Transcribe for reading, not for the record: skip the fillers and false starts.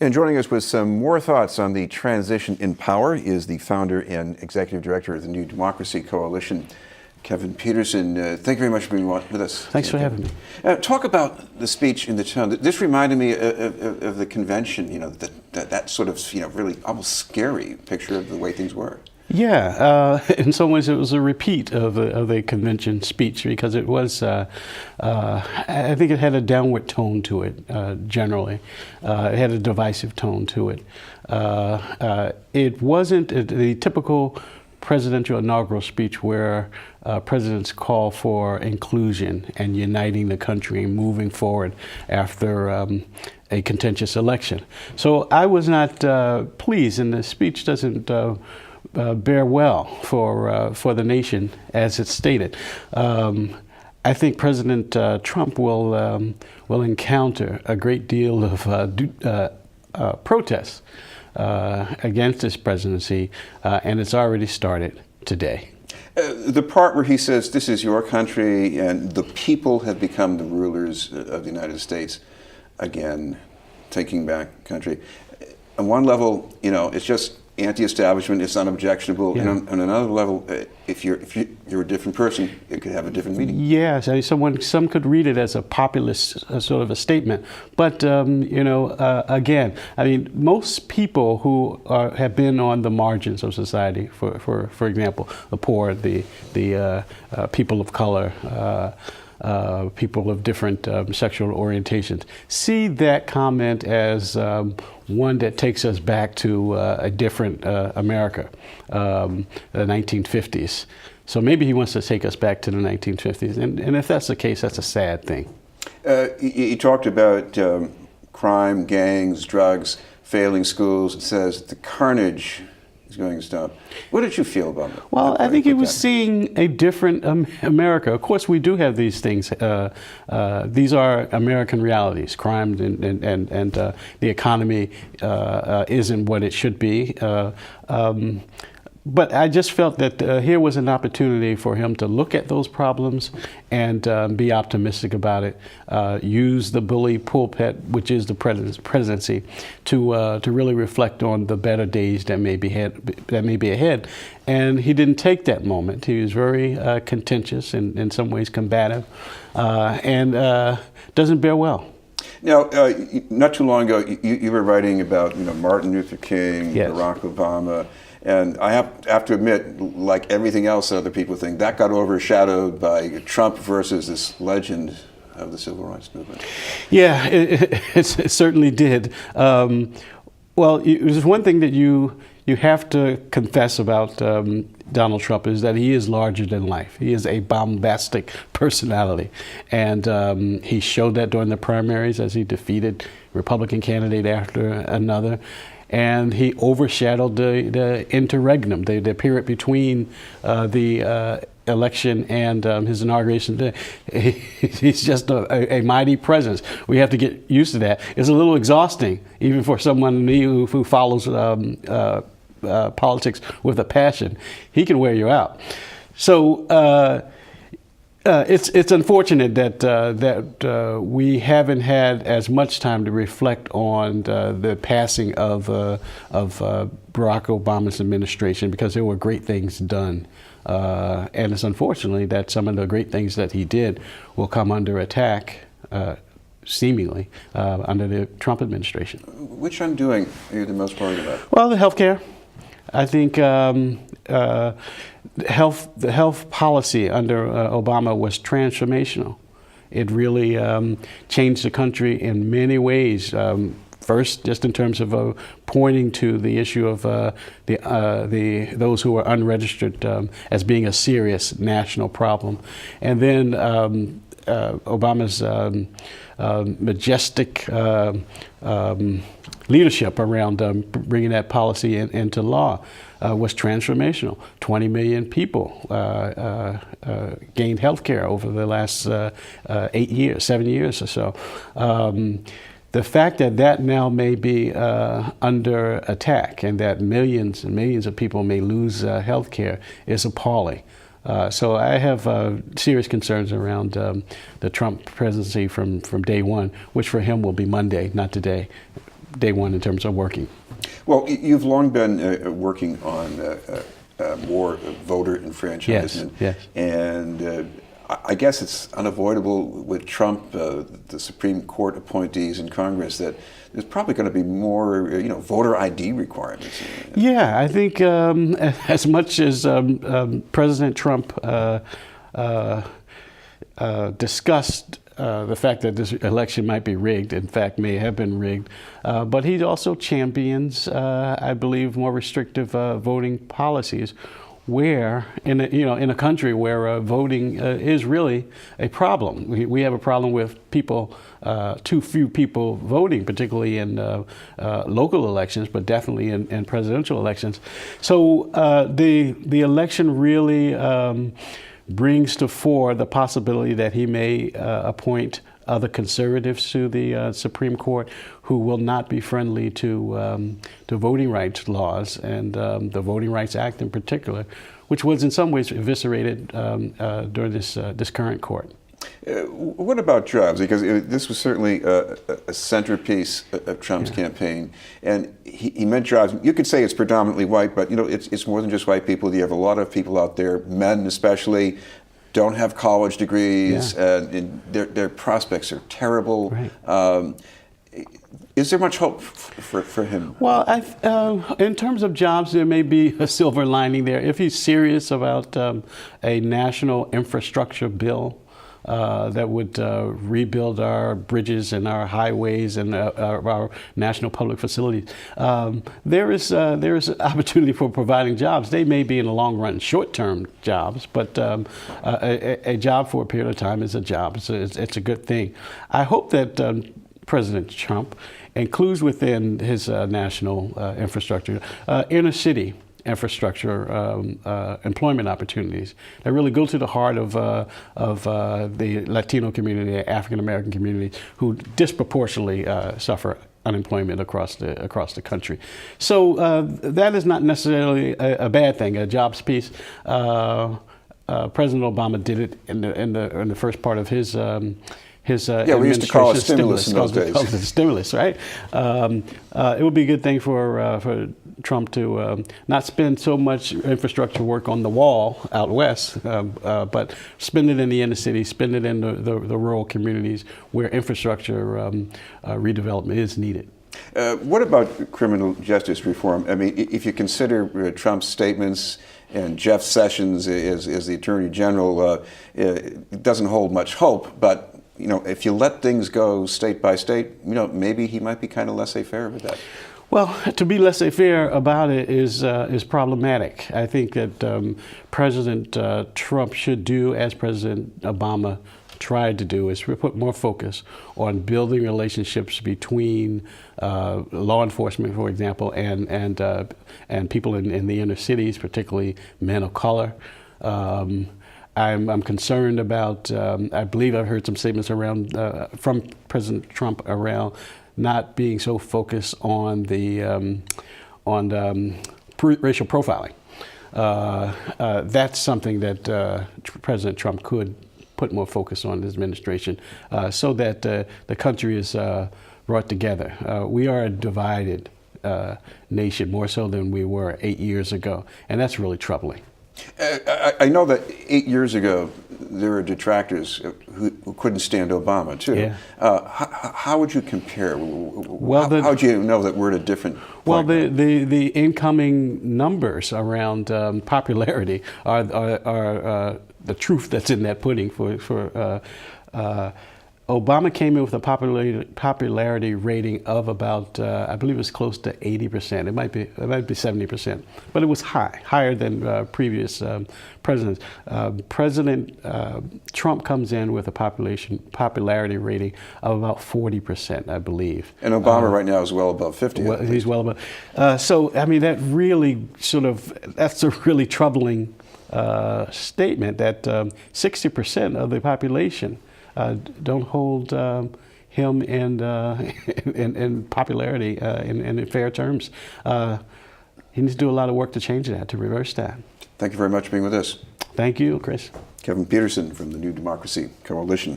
And joining us with some more thoughts on the transition in power is the founder and executive director of the New Democracy Coalition, Kevin Peterson. Thank you very much for being with us. Thanks for having me. Talk about the speech in the town. This reminded me of the convention, that sort of, really almost scary picture of the way things were. Yeah, in some ways it was a repeat of a convention speech because it was, I think it had a downward tone to it, generally. It had a divisive tone to it. It wasn't the typical presidential inaugural speech where presidents call for inclusion and uniting the country and moving forward after a contentious election. So I was not pleased, and the speech doesn't bear well for the nation as it's stated. I think President Trump will encounter a great deal of protests against this presidency, and it's already started today. The part where he says this is your country and the people have become the rulers of the United States, again, taking back country. On one level, it's just anti-establishment, it's unobjectionable. Yeah. And on another level, if you're a different person, it could have a different meaning. Yes, some could read it as a populist sort of a statement. But again, I mean, most people who have been on the margins of society, for example, the poor, the people of color, people of different sexual orientations, see that comment as one that takes us back to a different America, the 1950s. So maybe he wants to take us back to the 1950s. And if that's the case, that's a sad thing. He talked about crime, gangs, drugs, failing schools. It says the carnage is going to stop. What did you feel about it? Well, I think he was seeing a different America. Of course, we do have these things. These are American realities. Crime and the economy isn't what it should be. But I just felt that here was an opportunity for him to look at those problems and be optimistic about it. Use the bully pulpit, which is the presidency, to really reflect on the better days that may be ahead. And he didn't take that moment. He was very contentious and in some ways combative, and doesn't bear well. Now, not too long ago, you were writing about Martin Luther King, yes, Barack Obama. And I have to admit, like everything else other people think, that got overshadowed by Trump versus this legend of the civil rights movement. Yeah, it certainly did. Well, there's one thing that you have to confess about Donald Trump is that he is larger than life. He is a bombastic personality. And he showed that during the primaries as he defeated Republican candidate after another. And he overshadowed the interregnum, the period between the election and his inauguration day. He's just a mighty presence. We have to get used to that. It's a little exhausting, even for someone who follows politics with a passion. He can wear you out. So it's unfortunate that we haven't had as much time to reflect on the passing of Barack Obama's administration, because there were great things done, and it's unfortunately that some of the great things that he did will come under attack, seemingly under the Trump administration. Which undoing are you the most worried about? Well, the healthcare. I think the health policy under Obama was transformational. It really changed the country in many ways. First, just in terms of pointing to the issue of those who are unregistered as being a serious national problem, and then Obama's majestic leadership around bringing that policy into law was transformational. 20 million people gained health care over the last 7 years or so. The fact that now may be under attack and that millions and millions of people may lose health care is appalling. So I have serious concerns around the Trump presidency from day one, which for him will be Monday, not today. day one in terms of working. Well, you've long been working on more voter enfranchisement. Yes. And I guess it's unavoidable with Trump, the Supreme Court appointees in Congress, that there's probably going to be more, voter ID requirements. Yeah, I think as much as President Trump discussed the fact that this election might be rigged, in fact may have been rigged, but he also champions, I believe, more restrictive voting policies, where in a country where voting is really a problem. We have a problem with people, too few people voting, particularly in local elections, but definitely in presidential elections. So the election really brings to fore the possibility that he may appoint other conservatives to the Supreme Court who will not be friendly to voting rights laws and the Voting Rights Act in particular, which was in some ways eviscerated during this current court. What about jobs? Because this was certainly a centerpiece of Trump's campaign, and he meant jobs. You could say it's predominantly white, but it's more than just white people. You have a lot of people out there, men especially, don't have college degrees, and their prospects are terrible. Right. Is there much hope for him? Well, in terms of jobs, there may be a silver lining there. If he's serious about a national infrastructure bill that would rebuild our bridges and our highways and our national public facilities, there is opportunity for providing jobs. They may be in the long run short-term jobs, but a job for a period of time is a job. It's a good thing. I hope that President Trump includes within his national infrastructure inner city infrastructure employment opportunities that really go to the heart of the Latino community, African American community, who disproportionately suffer unemployment across the country. So that is not necessarily a bad thing. A jobs piece. President Obama did it in the first part of his we used to call it stimulus in those days. Stimulus, right? It would be a good thing for Trump to not spend so much infrastructure work on the wall out west, but spend it in the inner city, spend it in the rural communities where infrastructure redevelopment is needed. What about criminal justice reform? I mean, if you consider Trump's statements and Jeff Sessions as the Attorney General, it doesn't hold much hope, but if you let things go state by state, maybe he might be kind of laissez-faire with that. Well, to be laissez-faire about it is problematic. I think that President Trump should do as President Obama tried to do, is put more focus on building relationships between law enforcement, for example, and people in the inner cities, particularly men of color. I'm concerned about, I believe I've heard some statements around from President Trump around not being so focused on the racial profiling. That's something that President Trump could put more focus on in his administration so that the country is brought together. We are a divided nation, more so than we were 8 years ago, and that's really troubling. I know that 8 years ago there were detractors who couldn't stand Obama too. Yeah. How would you compare? Well, how would you know that we're at a different point? Well, the incoming numbers around popularity are the truth that's in that pudding. For Obama came in with a popularity rating of about, I believe it was close to 80%. It might be 70%, but it was higher than previous presidents. President Trump comes in with a popularity rating of about 40%, I believe. And Obama right now is well above 50. Well, he's well above. So, I mean, that really that's a really troubling statement that 60% of the population don't hold him in popularity in fair terms. He needs to do a lot of work to change that, to reverse that. Thank you very much for being with us. Thank you, Chris. Kevin Peterson from the New Democracy Coalition.